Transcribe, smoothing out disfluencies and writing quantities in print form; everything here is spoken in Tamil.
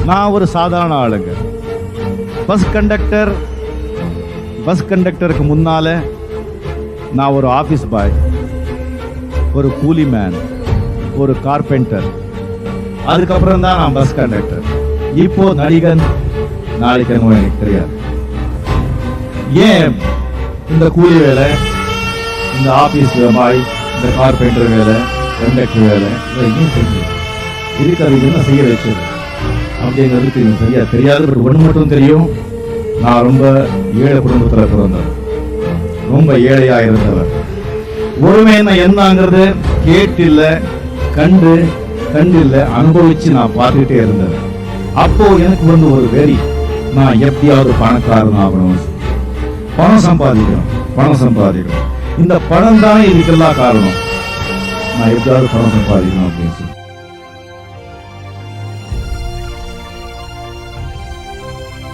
நான் ஒரு சாதாரண ஆளுங்க. பஸ் கண்டக்டருக்கு முன்னால நான் ஒரு ஆபீஸ் பாய், ஒரு கூலி மேன், ஒரு கார்பெண்டர். அதுக்கப்புறம் தான் நான் பஸ் கண்டக்டர். இப்போ நடிகன், நாளைக்கு எனக்கு தெரியாது. ஏன் இந்த கூலி வேலை, இந்த ஆபீஸ் பாய், இந்த கார்பெண்டர் வேலை, கண்டக்டர் வேலை ஏன் தெரியும்? இதுக்கு அது என்ன செய்ய வச்சது அப்படிங்கிறதுக்கு எனக்கு சரியா தெரியாது. பட் ஒன்று மட்டும் தெரியும், நான் ரொம்ப ஏழை குடும்பத்தில் பிறந்தவர், ரொம்ப ஏழையா இருந்தவர். ஒருமை என்னங்கிறது கேட்டில்ல, கண்டு இல்ல, அனுபவிச்சு நான் பார்த்துக்கிட்டே இருந்தேன். அப்போ எனக்கு ஒரு வெறி, நான் எப்படியாவது பணக்காரன் ஆகணும், பணம் சம்பாதிக்கணும். இந்த பணம் தான் இதுக்கெல்லாம் காரணம். நான் எப்படியாவது பணம் சம்பாதிக்கணும் அப்படின்னு சொல்லி